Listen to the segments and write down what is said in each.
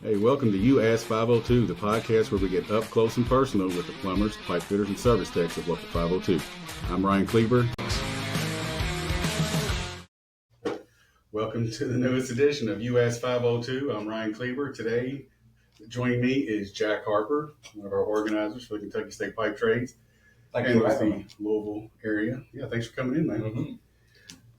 Hey, welcome to US 502, the podcast where we get up close and personal with the plumbers, pipe fitters, and service techs of Local 502. I'm Ryan Kleber. Welcome to the newest edition of US 502. I'm Ryan Kleber. Today, joining me is Jack Harper, one of our organizers for the Kentucky State Pipe Trades. Thank you for the having me. Louisville area. Yeah, thanks for coming in, man. Mm-hmm.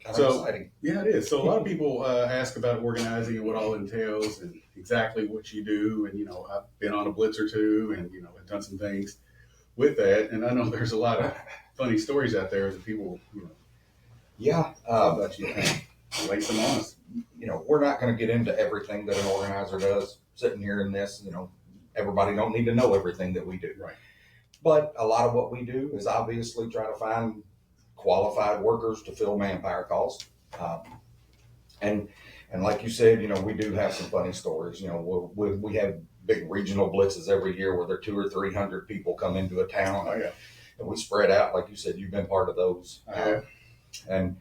Kind of exciting. Yeah, it is. So a lot of people ask about organizing and what all entails and exactly what you do. And, I've been on a blitz or two and, I've done some things with that. And I know there's a lot of funny stories out there that people, Yeah. about you lay some on us. We're not going to get into everything that an organizer does sitting here in this. Everybody don't need to know everything that we do. Right. But a lot of what we do is obviously try to find qualified workers to fill manpower calls. And like you said, we do have some funny stories. We have big regional blitzes every year where there are 200 or 300 people come into a town. Oh, yeah. And we spread out. Like you said, you've been part of those. I have. And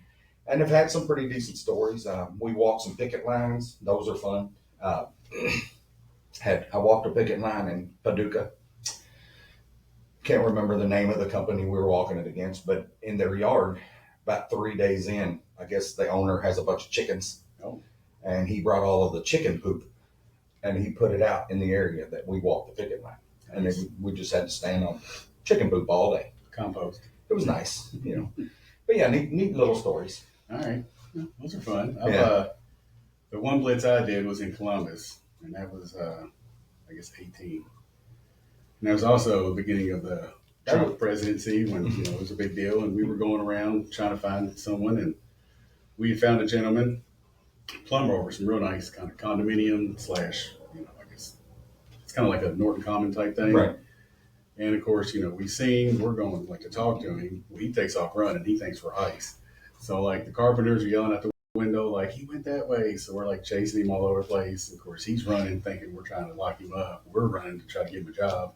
have had some pretty decent stories. We walked some picket lines. Those are fun. I walked a picket line in Paducah. Can't remember the name of the company we were walking it against, but in their yard, about 3 days in, I guess the owner has a bunch of chickens. Oh. And he brought all of the chicken poop and he put it out in the area that we walked the picket line. Nice. And then we just had to stand on chicken poop all day. Compost. It was nice, But yeah, neat little stories. All right. Yeah, those are fun. Yeah. The one blitz I did was in Columbus, and that was, 18. And that was also the beginning of the Trump presidency when, it was a big deal. And we were going around trying to find someone. And we had found a gentleman, plumber over some real nice kind of condominium / I guess it's kind of like a Norton Common type thing. Right. And of course, we seen, we're going to talk to him. Well, he takes off running. He thinks we're ICE. So the carpenters are yelling out the window, he went that way. So we're chasing him all over the place. Of course, he's running thinking we're trying to lock him up. We're running to try to give him a job,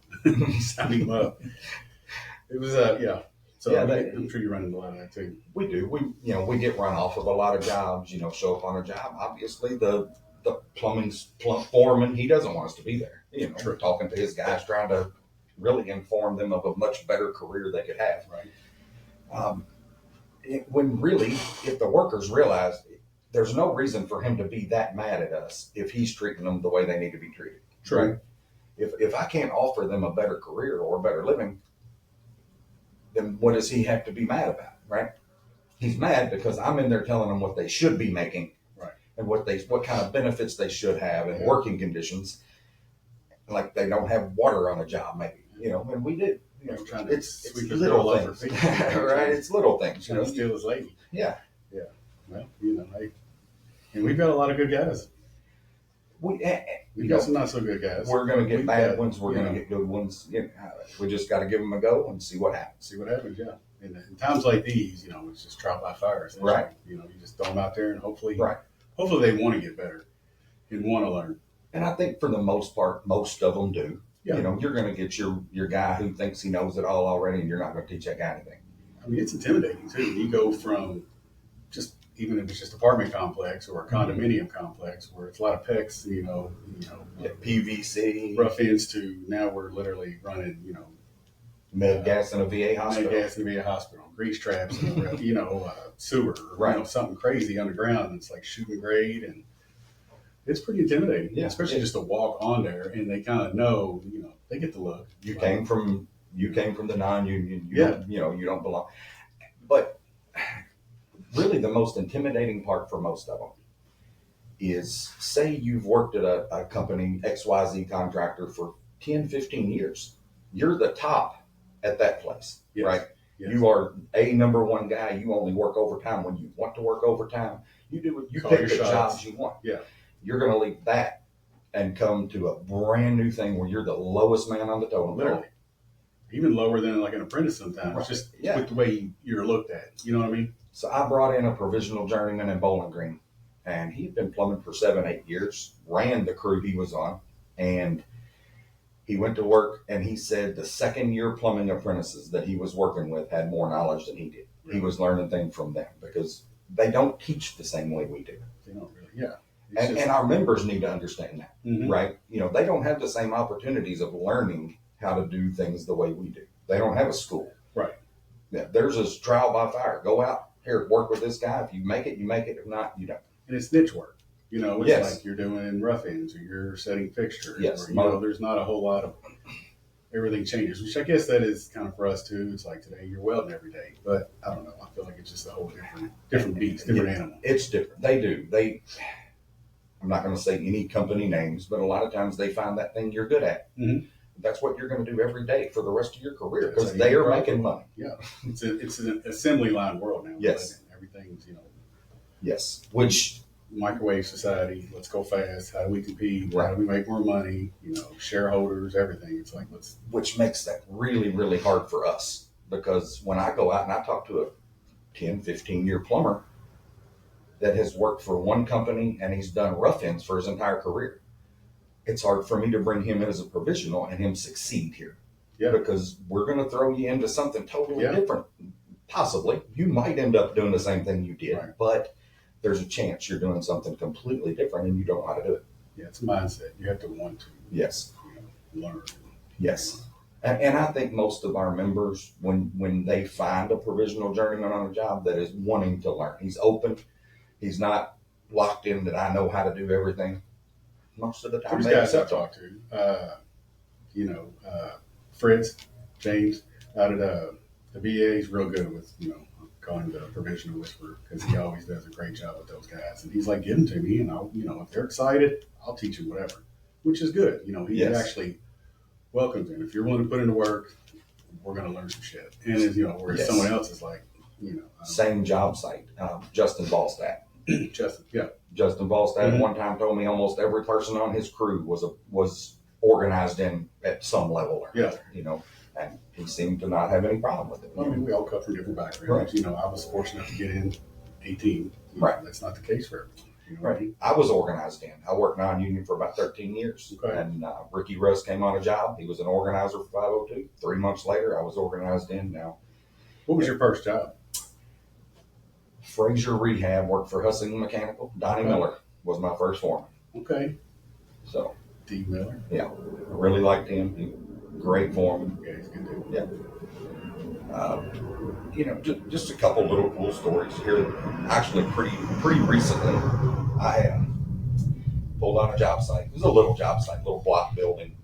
sign him up. It was, yeah. So yeah, I'm sure you run into a lot of that too. We do. We get run off of a lot of jobs, show up on a job. Obviously the plumbing foreman, he doesn't want us to be there. We're talking to his guys, trying to really inform them of a much better career they could have. Right. When really, if the workers realize there's no reason for him to be that mad at us if he's treating them the way they need to be treated. True. Right? If I can't offer them a better career or a better living, then what does he have to be mad about, right? He's mad because I'm in there telling them what they should be making, right, and what kind of benefits they should have and working conditions. Like they don't have water on a job, maybe, and we did. It's little things, right? It's little things. Trying to steal his lady. Yeah. Yeah. Well, and we've got a lot of good guys. We've got some not so good guys. We're going to get bad ones. We're going to get good ones. We just got to give them a go and see what happens. Yeah. And in times like these, it's just trial by fire. Right. You just throw them out there and hopefully they want to get better and want to learn. And I think for the most part, most of them do. Yeah. You're going to get your guy who thinks he knows it all already, and you're not going to teach that guy anything. I mean, it's intimidating too. You go from even if it's just apartment complex or a condominium complex where it's a lot of PEX, PVC, rough ends, to now we're literally running, med gas in a VA hospital, grease traps, sewer, right, something crazy underground. And it's like shooting grade, and it's pretty intimidating, especially just to walk on there and they kind of know, they get the look. You came from the non-union, you don't belong. But really the most intimidating part for most of them is, say you've worked at a company, XYZ contractor, for 10, 15 years. You're the top at that place, right? Yes. You are a number one guy. You only work overtime when you want to work overtime. You pick the jobs you want. Yeah. You're going to leave that and come to a brand new thing where you're the lowest man on the totem pole. Literally. Even lower than an apprentice sometimes, right. Just with the way you're looked at. You know what I mean? So I brought in a provisional journeyman in Bowling Green, and he'd been plumbing for 7-8 years, ran the crew he was on, and he went to work, and he said the second year plumbing apprentices that he was working with had more knowledge than he did. Right. He was learning things from them because they don't teach the same way we do. They don't really, yeah. And our members need to understand that, Mhm. right? You know, they don't have the same opportunities of learning how to do things the way we do. They don't have a school. Right. Yeah, theirs is trial by fire. Go out here, work with this guy. If you make it, you make it. If not, you don't. And it's niche work. You know, it's Yes. like you're doing rough ends or you're setting fixtures. Yes. Or, you know, there's not a whole lot of everything changes, which I guess that is kind of for us too. It's like today you're welding every day, but I don't know. I feel like it's just a whole different beast, different animal. It's different. They do. I'm not going to say any company names, but a lot of times they find that thing you're good at. Mhm. That's what you're going to do every day for the rest of your career That's because how you they are grow. making money. Yeah, it's an assembly line world now. Yes. Everything's, you know, Yes. Which, microwave society. Let's go fast. How do we compete? Right. How do we make more money? You know, shareholders, everything. It's like which makes that really, really hard for us because when I go out and I talk to a 10, 15-year plumber that has worked for one company and he's done rough ends for his entire career, it's hard for me to bring him in as a provisional and him succeed here. Yeah. Because we're going to throw you into something totally Yeah. different. Possibly. You might end up doing the same thing you did, Right. but there's a chance you're doing something completely different and you don't know how to do it. yeah, it's a mindset. You have to want to, Yes. you know, learn. Yes. And I think most of our members, when they find a provisional journeyman on a job that is wanting to learn, he's open, he's not locked in that I know how to do everything. Most of the time, There's they guys I've accept it. talked to, you know, Fritz, James, out at the VA, he's real good with, you know, calling the provisional whisperer because he always does a great job with those guys. And he's like, give them to me, and I'll, you know, if they're excited, I'll teach them whatever, which is good. You know, he Yes. actually welcomes them. If you're willing to put in the work, we're going to learn some shit. And as you know, whereas Yes. someone else is like, you know, Same job site, Justin Ballstadt. Justin, yeah, Justin Ballstadt Mhm. one time told me almost every person on his crew was organized in at some level or Yeah. another, you know, and he seemed to not have any problem with it. I mean, we all come from different backgrounds. Right. You know, I was fortunate enough to get in 18. You know, Right. That's not the case for everyone. You know what I mean? I was organized in. I worked non-union for about 13 years. Okay. And Ricky Russ came on a job. He was an organizer for 502. 3 months later, I was organized in now. What was your first job? Frazier Rehab, worked for Hussing Mechanical. Donnie Okay. Miller was my first foreman. Okay. So, D. Miller. yeah, I really liked him. He was a great foreman. Yeah, he's a good dude. You know, just a couple little cool stories here. Actually, pretty recently, I pulled on a job site. It was a little job site, little block building.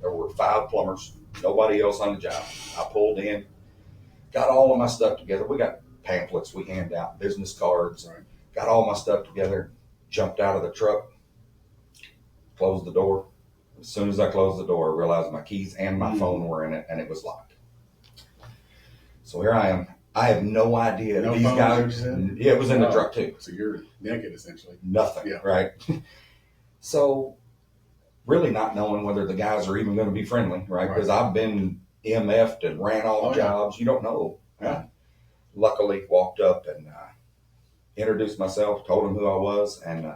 There were 5 plumbers, nobody else on the job. I pulled in, got all of my stuff together. We got pamphlets we hand out, business cards. Right. Got all my stuff together, jumped out of the truck, closed the door. As soon as I closed the door, I realized my keys and my phone were in it, and it was locked. So here I am. I have no idea. No These phone, guys, is that what you said? yeah, it was in the Oh. truck too. So you're naked essentially. Nothing, Yeah. right? So really not knowing whether the guys are even going to be friendly, right? Because I've been MF'd and ran all the Oh, yeah. jobs. You don't know. Yeah. Luckily, walked up and introduced myself, told them who I was, and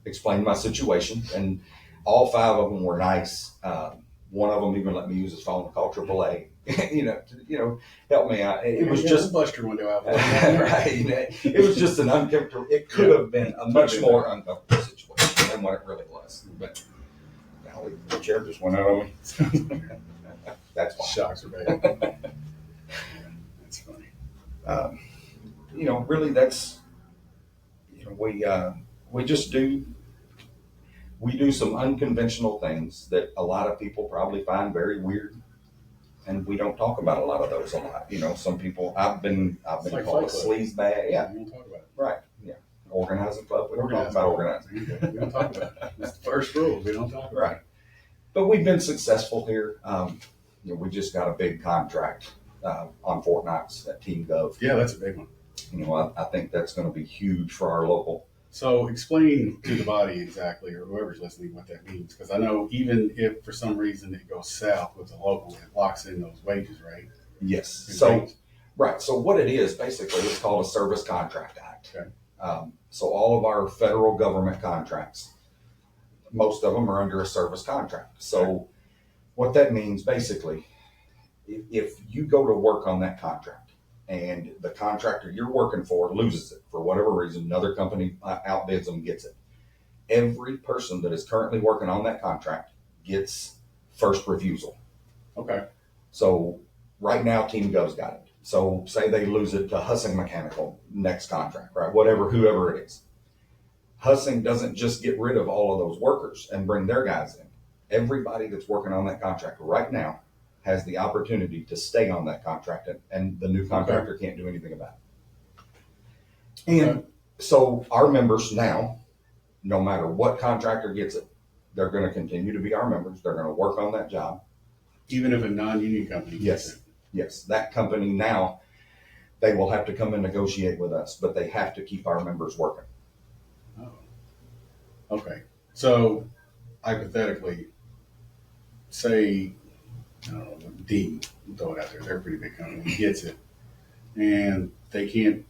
explained my situation. And all 5 of them were nice. One of them even let me use his phone to call AAA. you know, help me out. It was just bust your window out. There. right. It was just an uncomfortable. It could have been a much more uncomfortable situation than what it really was. But golly, the chair just went out on me. That's fine. Shocks are bad. That's funny. You know, really, that's, you know, we just do. We do some unconventional things that a lot of people probably find very weird, and we don't talk about a lot of those a lot. You know, some people. I've been like called a Fight Club. sleazebag. Yeah, We don't talk about it. right. Yeah, organizing club. We don't talk about organizing. Okay. We don't talk about it. That's the first rule. We don't talk about Right. But we've been successful here. You know, we just got a big contract on Fort Knox at Team Gov. it. Yeah, that's a big one. You know, I think that's going to be huge for our local. So explain to the body exactly, or whoever's listening, what that means. Because I know even if for some reason it goes south with the local, it locks in those wages, right? Yes. And So, rates. right. So what it is, basically, it's called a Service Contract Act. Okay. So all of our federal government contracts, most of them are under a service contract. So what that means, basically, if you go to work on that contract and the contractor you're working for loses it for whatever reason, another company outbids them, gets it. Every person that is currently working on that contract gets first refusal. Okay. So right now, Team Gov's got it. So say they lose it to Hussing Mechanical next contract, right? Whoever it is. Hussing doesn't just get rid of all of those workers and bring their guys in. Everybody that's working on that contract right now has the opportunity to stay on that contract, and the new contractor can't do anything about it. And so our members now, no matter what contractor gets it, they're going to continue to be our members. They're going to work on that job. Even if a non-union company gets it? Yes. That company now, they will have to come and negotiate with us, but they have to keep our members working. Oh. Okay. So hypothetically, say, I don't know, Dean, throw it out there, they're a pretty big company, gets it, and they can't,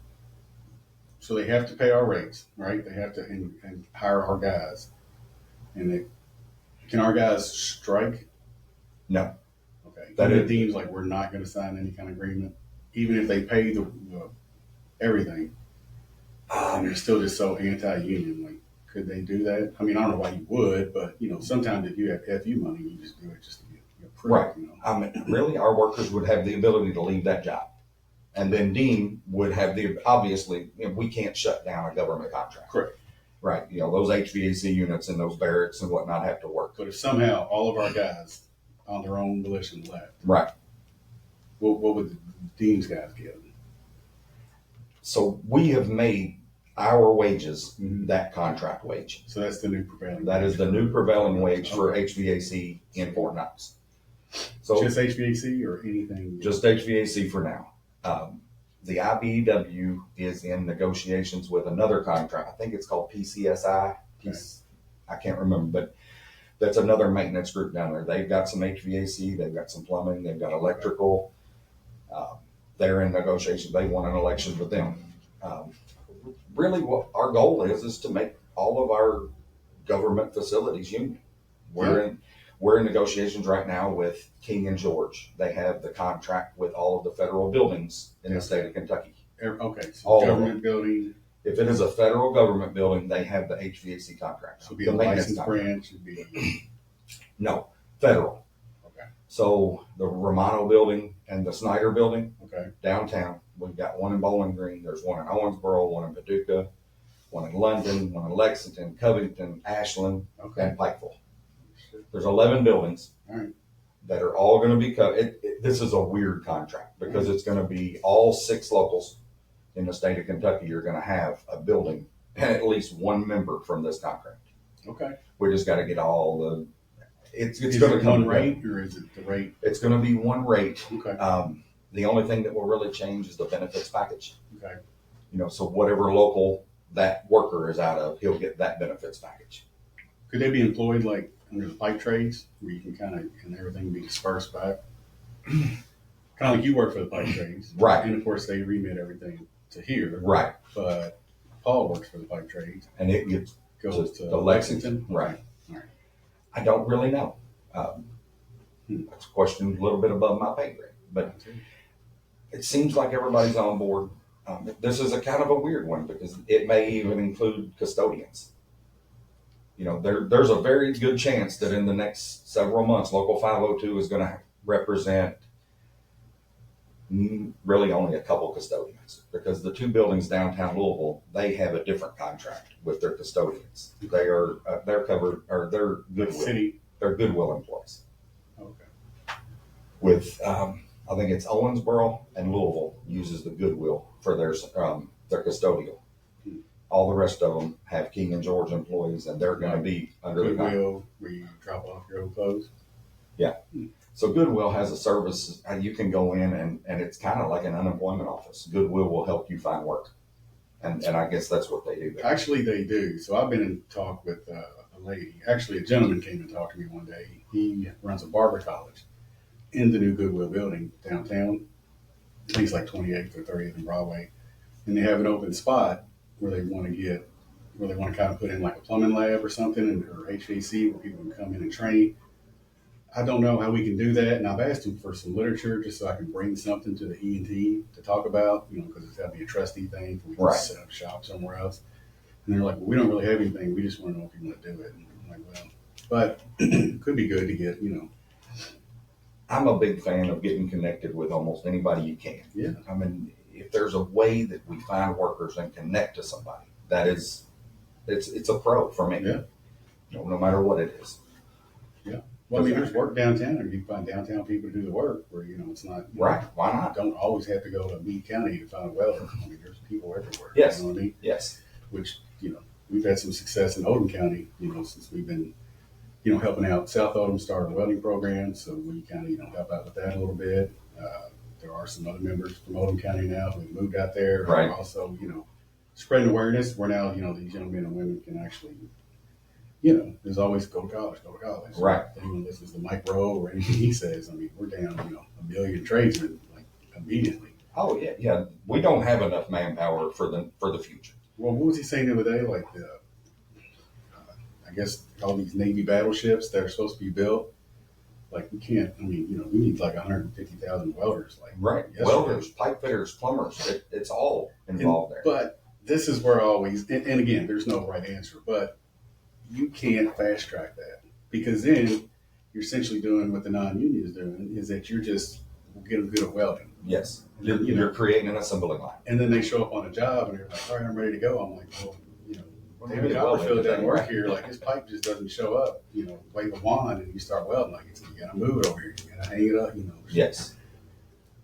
so they have to pay our rates, right? They have to and hire our guys. And can our guys strike? No. Okay. That It deems like we're not going to sign any kind of agreement, even if they pay the everything, and they're still just so anti-union. Like, could they do that? I mean, I don't know why you would, but sometimes if you have FU money, you just do it just to get approved. Right. I mean, really, our workers would have the ability to leave that job, and then Dean would have obviously, we can't shut down a government contract. Correct. Right. Those HVAC units and those barracks and whatnot have to work. But if somehow all of our guys on their own volition left, right, what would the Dean's guys get? So we have made our wages that contract wage. So that's the new prevailing. That is the new prevailing wage for HVAC in Fort Knox. So just HVAC or anything? Just HVAC for now. The IBEW is in negotiations with another contract. I think it's called PCSI. I can't remember, but that's another maintenance group down there. They've got some HVAC, they've got some plumbing, they've got electrical. They're in negotiations. They want an election with them. Really, what our goal is to make all of our government facilities union. We're in negotiations right now with King and George. They have the contract with all of the federal buildings in the state of Kentucky. Okay, so all government building. If it is a federal government building, they have the HVAC contract. So it'd be a licensed branch. Would be no federal. Okay. So the Romano building and the Snyder building, downtown. We've got one in Bowling Green. There's one in Owensboro, one in Paducah, one in London, one in Lexington, Covington, Ashland, and Pikeville. There's 11 buildings that are all going to be covered. This is a weird contract because it's going to be all 6 locals in the state of Kentucky are going to have a building and at least one member from this contract. Okay. We just got to get all the. It's going to come one rate, or is it the rate? It's going to be one rate. Okay. The only thing that will really change is the benefits package. Okay. So whatever local that worker is out of, he'll get that benefits package. Could they be employed like under the pipe trades, where you can and everything be dispersed back? Kind of like you work for the pipe trades. Right. And of course they remit everything to here. Right. But Paul works for the pipe trades. And it gets goes to Lexington. Right. All right. I don't really know. That's a question a little bit above my pay grade, but it seems like everybody's on board. This is a kind of a weird one because it may even include custodians. There's a very good chance that in the next several months, Local 502 is going to represent really only a couple custodians because the 2 buildings downtown Louisville, they have a different contract with their custodians. They're covered, or they're Goodwill. They're Goodwill employees. Okay. With I think it's Owensboro and Louisville uses the Goodwill for their custodial. All the rest of them have King and George employees, and they're going to be under the Goodwill, where you drop off your old clothes. Yeah. So Goodwill has a service, and you can go in, and it's kind of like an unemployment office. Goodwill will help you find work, and I guess that's what they do. Actually, they do. So I've been in talk with a lady. Actually, a gentleman came and talked to me one day. He runs a barber college in the new Goodwill building downtown. I think it's like 28th or 30th and Broadway, and they have an open spot where they want to kind of put in like a plumbing lab or something, or HVAC, where people can come in and train. I don't know how we can do that, and I've asked him for some literature just so I can bring something to the E&T to talk about, because it's got to be a trustee thing for we can Right. set up shop somewhere else. And they're like, well, we don't really have anything. We just want to know if you want to do it. And I'm like, well, but it could be good to get, I'm a big fan of getting connected with almost anybody you can. Yeah. I mean, if there's a way that we find workers and connect to somebody, it's a pro for me. Yeah. No matter what it is. Yeah. Well, I mean, there's work downtown, or you can find downtown people to do the work where, it's not. Right. Why not? Don't always have to go to Meade County to find a welder. I mean, there's people everywhere. Yes. You know what I mean? Yes. Which, we've had some success in Oldham County, since we've been, helping out South Oldham start a welding program. So we kind of, help out with that a little bit. There are some other members from Oldham County now who moved out there. Right. Also, spreading awareness. We're now, these young men and women can actually, there's always go to college. Right. If anyone listens to Mike Rowe or anything he says, I mean, we're down, a million tradesmen, like, immediately. Oh yeah. Yeah. We don't have enough manpower for the future. Well, what was he saying the other day? Like I guess all these Navy battleships that are supposed to be built, like we can't. I mean, we need like 150,000 welders. Like Right. yesterday. Welders, pipe fitters, plumbers. It's all involved there. But this is where I always, and again, there's no right answer, but you can't fast track that, because then you're essentially doing what the non-union is doing, is that you're just get them good at welding. Yes. And then, You're creating an assembly line. And then they show up on a job and they're like, all right, I'm ready to go. I'm like, well, David really Copperfield doesn't work right. here. Like his pipe just doesn't show up. Wave a wand and you start welding. Like you gotta move it over here. You gotta hang it up. Yes.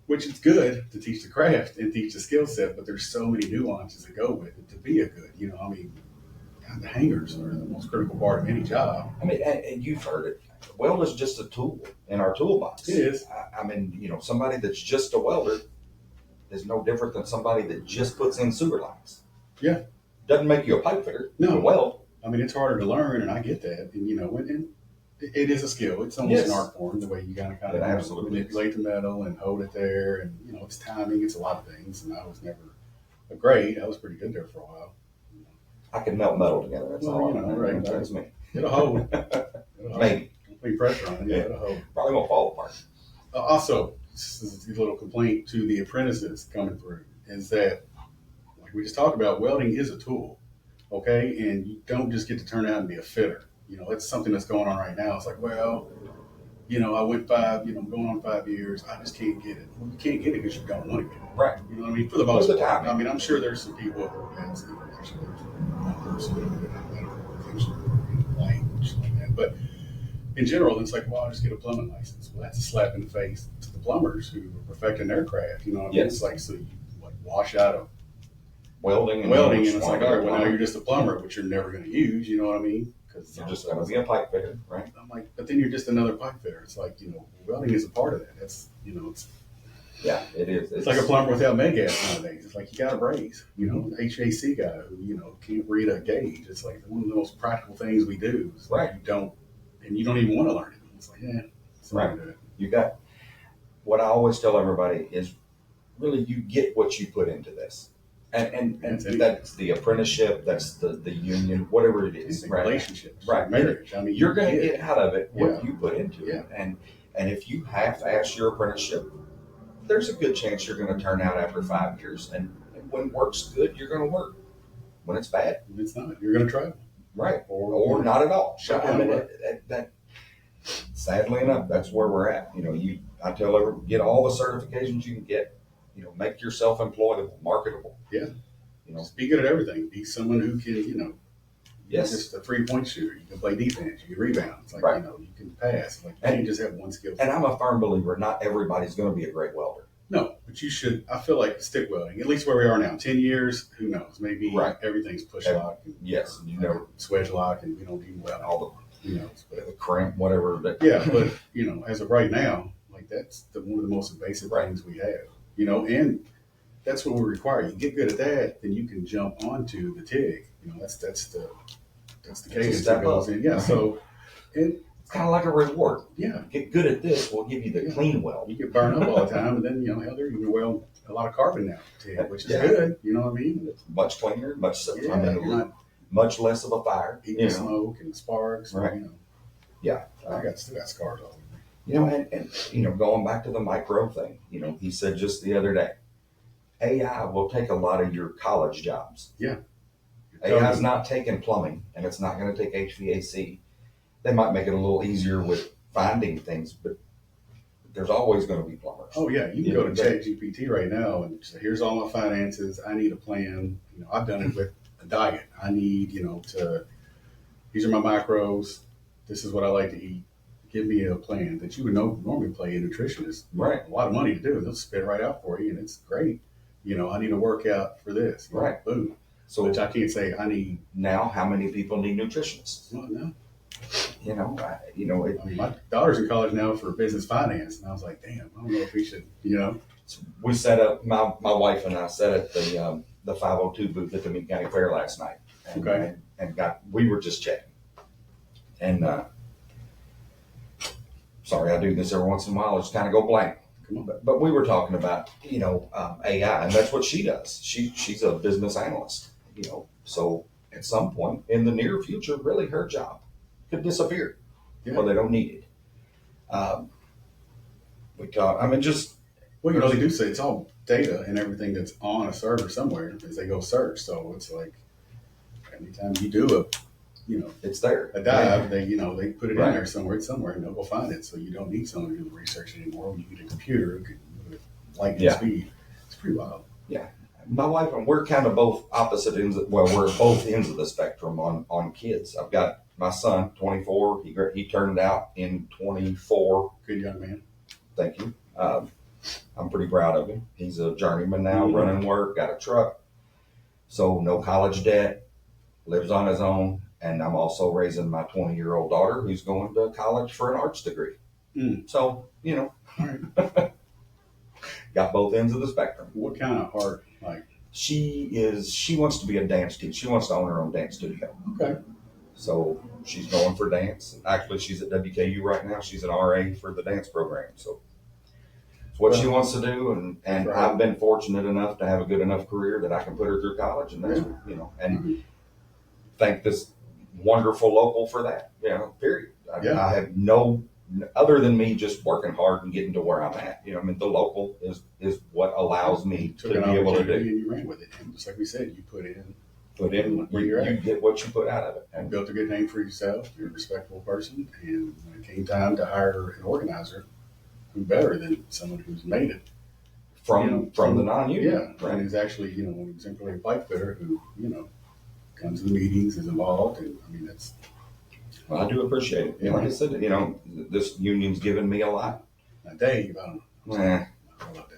Which is good to teach the craft and teach the skill set, but there's so many nuances that go with it to be a good. I mean, the hangers are the most critical part of any job. I mean, and you've heard it. Weld is just a tool in our toolbox. It is. I mean, somebody that's just a welder is no different than somebody that just puts in sewer lines. Yeah. Doesn't make you a pipe fitter. No. You weld. I mean, it's harder to learn, and I get that. And it is a skill. It's almost Yes. an art form, the way you gotta kind It of absolutely manipulate the metal and hold it there, and it's timing. It's a lot of things, and I was never a great. I was pretty good there for a while. I can melt metal together. That's Well, all. right. That's me. It'll hold. It'll hold. Maybe. Don't put any pressure on it. Yeah, Yeah. it'll hold. Probably won't fall apart. Also, this is a little complaint to the apprentices coming through is that, like we just talked about, welding is a tool, okay? And you don't just get to turn out and be a fitter. That's something that's going on right now. It's like, well, I went I'm going on 5 years. I just can't get it. Well, you can't get it because you don't want to get it. Right. You know what I mean? For the most Most of the part. time. I mean, I'm sure there's some people who have actually there's one person like that. But in general, it's like, well, I'll just get a plumbing license. Well, that's a slap in the face to the plumbers who are perfecting their craft. You know what I mean? Yes. It's like, so you wash out of Welding. And it's like, all right, well, now you're just a plumber, which you're never going to use. You know what I mean? Because You're just going to be a pipe fitter, right? I'm like, but then you're just another pipe fitter. It's like, welding is a part of that. That's, Yeah, it is. it's like a plumber without med gas nowadays. It's like you got a raise, HVAC guy who, can't read a gauge. It's like one of the most practical things we do. It's like Right. you don't even want to learn it. It's like, it's Right. do it. You got, what I always tell everybody is really you get what you put into this. And That's it. that's the apprenticeship, that's the union, whatever it is, It's right? relationships, Right. marriage. I mean, You're going to get get out of it what Yeah. you put into Yeah. it. And if you half-ass your apprenticeship, there's a good chance you're going to turn out after 5 years. And when work's good, you're going to work. When it's bad, It's not. You're going to travel. right? Or- Or not at all. Shut I down mean, work. that sadly enough, that's where we're at. I tell everyone, get all the certifications you can get. Make yourself employable, marketable. Yeah. Just be good at everything. Be someone who can, Yes. just a 3-point shooter. You can play defense. You can rebound. It's like, Right. you can pass. Like, you And- can't just have one skill. And I'm a firm believer, not everybody's going to be a great welder. No, but you should. I feel like stick welding, at least where we are now. 10 years, who knows? Maybe Right. everything's push Every- lock. And, Yes, you know, swedge lock, and we don't even weld. all Who knows? But the crimp, whatever. That, yeah, but as of right now, like that's one of the most invasive Right. things we have. And that's what we require. You get good at that, then you can jump onto the TIG. That's the cadence step that goes up. in. Yeah. So, and It's kind of like a reward. yeah, Get good at this, we'll give you the Yeah. clean weld. you get burned up all the time, and then hell, they're even weld a lot of carbon now, TIG, which is Yeah. good. You know what I mean? It's much cleaner, Yeah, you're not much less of a fire. eating smoke and sparks. Right. And, Yeah. I still got scars all over me. Going back to the micro thing, he said just the other day, AI will take a lot of your college jobs. Yeah. AI is not taking plumbing, and it's not going to take HVAC. They might make it a little easier with finding things, but there's always going to be plumbers. Oh yeah, you can go to ChatGPT right now and say, here's all my finances. I need a plan. I've done it with a diet. I need, these are my macros. This is what I like to eat. Give me a plan that you would normally pay a nutritionist. Right. A lot of money to do. They'll spit it right out for you, and it's great. I need a workout for this. Right. Boom. So which I can't say I need. Now, how many people need nutritionists? Well, no. My daughter's in college now for business finance, and I was like, damn, I don't know if we should, We set up, my wife and I sat at the 502 booth at the Meade County Fair last night. We were just chatting. And, sorry, I do this every once in a while. I just kind of go blank. But we were talking about, AI, and that's what she does. She's a business analyst, so at some point in the near future, really her job could disappear. Well, they don't need it. They do say it's all data and everything that's on a server somewhere as they go search. So it's like anytime you do it's there. A dive, they put it in there somewhere. It's somewhere, and they'll go find it. So you don't need someone to do the research anymore. When you get a computer, it can move at lightning speed. It's pretty wild. Yeah. My wife and we're kind of both opposite ends. We're both ends of the spectrum on kids. I've got my son, 24. He turned out in 24. Good young man. Thank you. I'm pretty proud of him. He's a journeyman now, running work, got a truck. So no college debt, lives on his own. And I'm also raising my 20-year-old daughter who's going to college for an arts degree. So, got both ends of the spectrum. What kind of art? She wants to be a dance teacher. She wants to own her own dance studio. Okay. So she's going for dance. Actually, she's at WKU right now. She's an RA for the dance program. So it's what she wants to do. And right. I've been fortunate enough to have a good enough career that I can put her through college. And that's, thank this wonderful local for that, period. I have no, other than me just working hard and getting to where I'm at. The local is what allows me to be able to do. And you ran with it. And just like we said, you put in where you get what you put out of it. And built a good name for yourself. You're a respectable person. And when it came time to hire an organizer, who better than someone who's made it from the non-union. Yeah. Right. And is actually, an exemplary pipe fitter who, comes to the meetings, is involved. And that's. Well, I do appreciate it. Like I said, this union's given me a lot. Now, Dave, I don't know. I love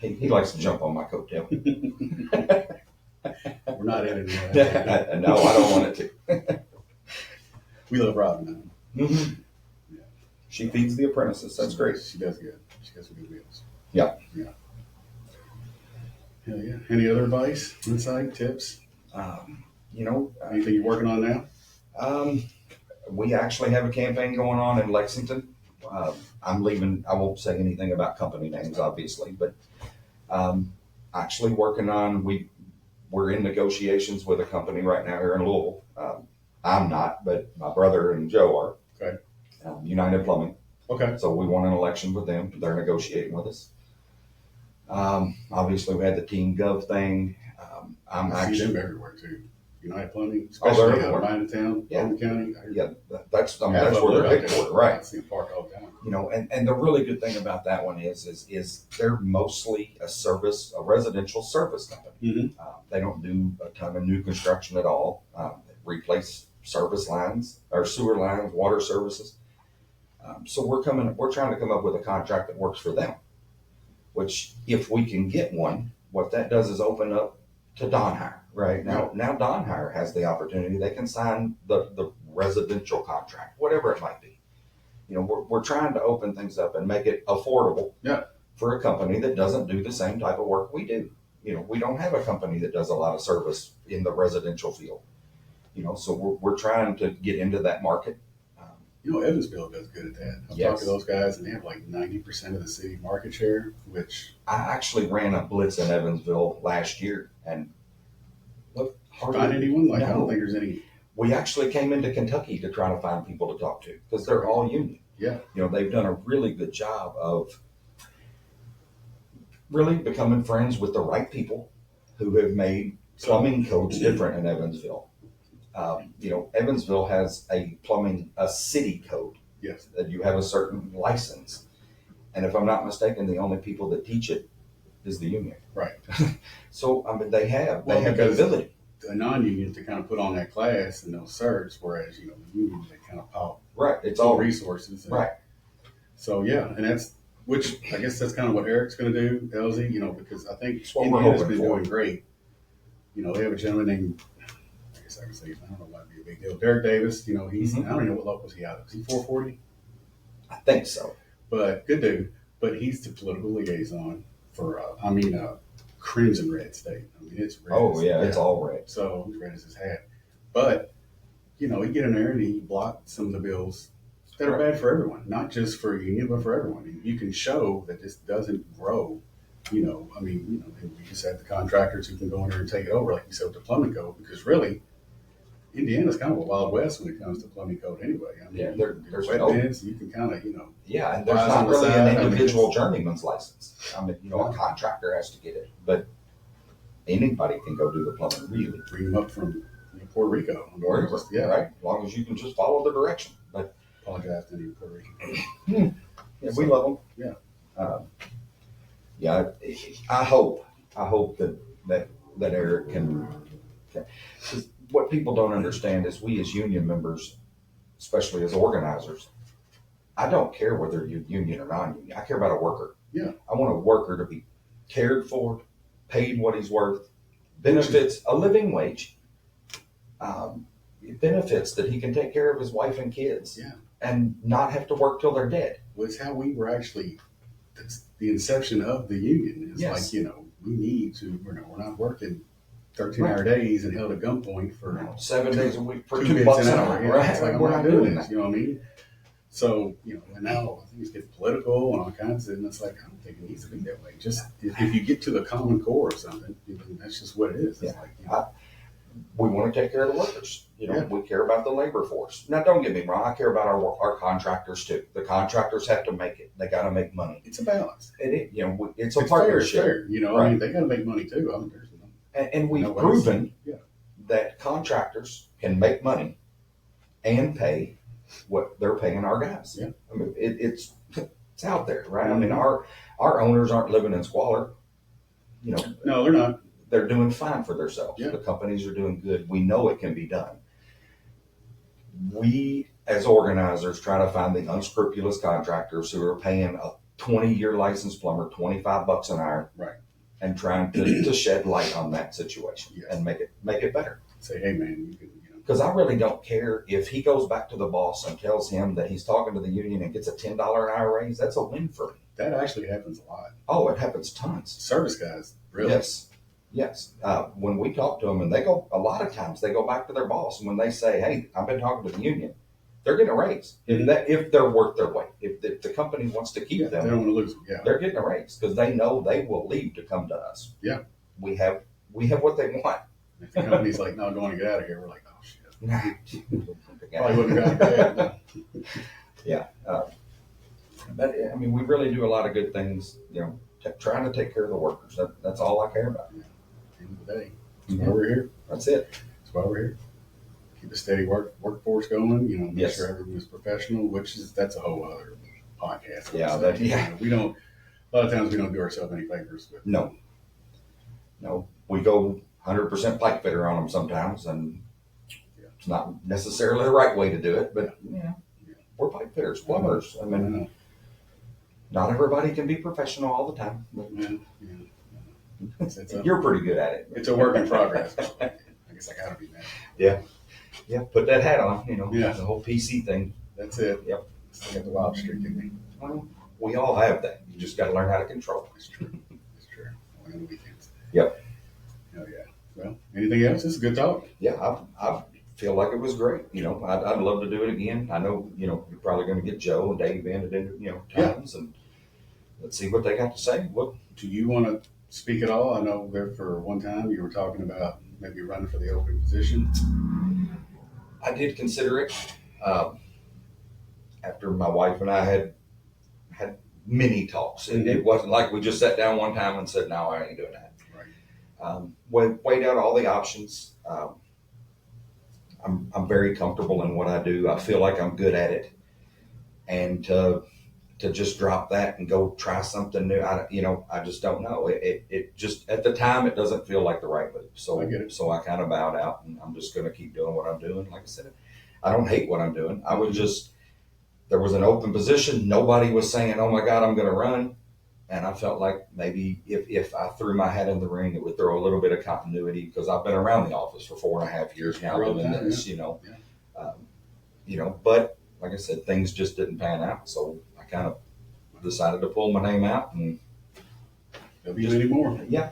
Dave. He likes to jump on my coattail. We're not editing that. No, I don't want it to. We love Robin. Mm-hmm. Yeah. She feeds the apprentices. That's great. She does good. She does some good meals. Yeah. Yeah. Hell yeah. Any other advice, insight, tips? Anything you're working on now? We actually have a campaign going on in Lexington. I'm leaving. I won't say anything about company names, obviously, but actually working on. We're in negotiations with a company right now here in Louisville. I'm not, but my brother and Joe are. Okay. United Plumbing. Okay. So we won an election with them. They're negotiating with us. Obviously, we had the Team Gov thing. I see them everywhere too. United Plumbing, especially out of Ryantown, Bowman County. That's where they're headquartered, right? I see them parked all the time. And the really good thing about that one is they're mostly a residential service company. Mm-hmm. They don't do a ton of new construction at all. They replace service lines or sewer lines, water services. So we're trying to come up with a contract that works for them. Which, if we can get one, what that does is open up to Don Hire. Right now Don Hire has the opportunity. They can sign the residential contract, whatever it might be. We're trying to open things up and make it affordable for a company that doesn't do the same type of work we do. We don't have a company that does a lot of service in the residential field. So we're trying to get into that market. Evansville does good at that. I've talked to those guys, and they have like 90% of the city market share, which... I actually ran a blitz in Evansville last year, and find anyone? I don't think there's any... We actually came into Kentucky to try to find people to talk to, because they're all union. Yeah. They've done a really good job of really becoming friends with the right people who have made plumbing codes different in Evansville. Evansville has a city code Yes. that you have a certain license. And if I'm not mistaken, the only people that teach it is the union. Right. So, they have the because ability. the non-union to kind of put on that class and those certs, whereas, the union, they kind of pop Right. It's all all resources. And right. So, yeah, and which I guess that's kind of what Eric's going to do, LZ, because I think It's what we're Indiana's hoping been for. doing great. They have a gentleman named, I guess I can say, I don't know why it'd be a big deal. Derek Davis, he's, I don't even know what locals he out of. Is he 440? I think so. But good dude. But he's the political liaison for, Crimson Red State. It's red. Oh yeah, it's all red. So red as his hat. But, he get in there and he blocked some of the bills that are bad for everyone, not just for a union, but for everyone. You can show that this doesn't grow, and we just have the contractors who can go in there and take it over, like you said, with the plumbing code, because really, Indiana's kind of a Wild West when it comes to plumbing code anyway. There's wet no, bins, you can kind of, yeah, and there's rise not on the really side. an individual journeyman's license. A contractor has to get it, but anybody can go do the plumbing, really. bring them up from Puerto Rico. Wherever, Yeah. right? As long as you can just follow the direction. But Apologize to any Puerto Rican. yeah, we love them. Yeah. Yeah, I hope that Eric can. 'Cause what people don't understand is we as union members, especially as organizers, I don't care whether you're union or non-union. I care about a worker. Yeah. I want a worker to be cared for, paid what he's worth, benefits, a living wage, benefits that he can take care of his wife and kids. Yeah. And not have to work till they're dead. Well, it's how we were actually, that's the inception of the union. It's Yes. like, we need to, we're not working 13-hour days and held at gunpoint for 7 days a week for $2 $2 an an hour. Yeah, Right? it's like, We're I'm not doing this, that. you know what I mean? So, and now I think it's getting political and all kinds of, and it's like, I don't think it needs to be that way. Just, if you get to the common core of something, that's just what it is. It's like, We want to take care of the workers. Yeah. We care about the labor force. Now, don't get me wrong. I care about our contractors too. The contractors have to make it. They got to make money. it's a balance. It's a It's partnership. fair, Right. they got to make money too. There's And we've no ways. proven Yeah. that contractors can make money and pay what they're paying our guys. Yeah. It's out there, right? Our owners aren't living in squalor. No, they're not. They're doing fine for themselves. Yeah. The companies are doing good. We know it can be done. We, as organizers, try to find the unscrupulous contractors who are paying a 20-year licensed plumber $25 an hour, Right. and trying to shed light on that situation. Yes. And make it better. Say, hey man, you can, Because I really don't care if he goes back to the boss and tells him that he's talking to the union and gets a $10 an hour raise. That's a win for me. that actually happens a lot. Oh, it happens tons. Service guys, really. Yes. When we talk to them, and a lot of times they go back to their boss, and when they say, "Hey, I've been talking to the union," they're getting a raise. If they're worth their weight, if the company wants to keep They them, don't want to lose them. Yeah. they're getting a raise because they know they will leave to come to us. Yeah. We have what they want. If the company's like, no, going to get out of here, we're like, oh shit. Yeah. Probably wouldn't have gotten paid. Yeah. But we really do a lot of good things, trying to take care of the workers. That's all I care about. At the end of the day, that's why we're here. That's it. That's why we're here. Keep a steady workforce going. Make Yes. sure everyone is professional. That's a whole other podcast. Yeah, We don't. A lot of times we don't do ourselves any favors. But No, we go 100% pipe fitter on them sometimes, and it's not necessarily the right way to do it, but we're pipe fitters, plumbers. Not everybody can be professional all the time. You're pretty good at it. It's a work in progress. I guess I gotta be that. Yeah, put that hat on, Yeah. the whole PC thing. That's it. Yep. Still got the wild streak in me. Well, we all have that. You just got to learn how to control it. It's true. It's true. Only on the weekends. Yep. Oh yeah. Well, anything else? This is a good talk. Yeah, I feel like it was great. I'd love to do it again. I know, you're probably going to get Joe and Dave in at times, and let's see what they got to say. Do you want to speak at all? I know there for one time you were talking about maybe running for the open position. I did consider it. after my wife and I had many talks. It wasn't like we just sat down one time and said, no, I ain't doing that. Weighed out all the options. I'm very comfortable in what I do. I feel like I'm good at it. And to just drop that and go try something new, I just don't know. It just, at the time, it doesn't feel like the right move. So I kind of bowed out, and I'm just going to keep doing what I'm doing. Like I said, I don't hate what I'm doing. I was just, there was an open position. Nobody was saying, oh my God, I'm going to run. And I felt like maybe if I threw my hat in the ring, it would throw a little bit of continuity, because I've been around the office for 4.5 years now doing this, but like I said, things just didn't pan out. So I kind of decided to pull my name out, and there'll be many more. Yeah.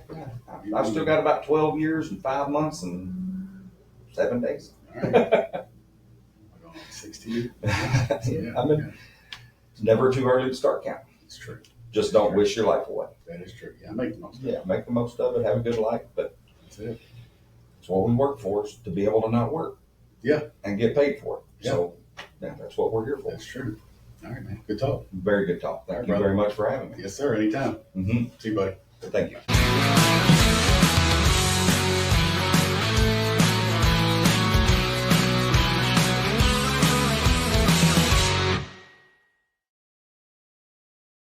I've still got about 12 years and 5 months and 7 days. All right. 16. Never too early to start counting. It's true. Just don't wish your life away. That is true. Yeah, make the most of it. Yeah, make the most of it. Have a good life. But that's it. It's what we work for, is to be able to not work. Yeah. And get paid for it. Yeah. So that's what we're here for. That's true. All right, man. Good talk. Very good talk. Thank you very much for having me. Yes, sir. Anytime. Mm-hmm. See you, buddy. Thank you.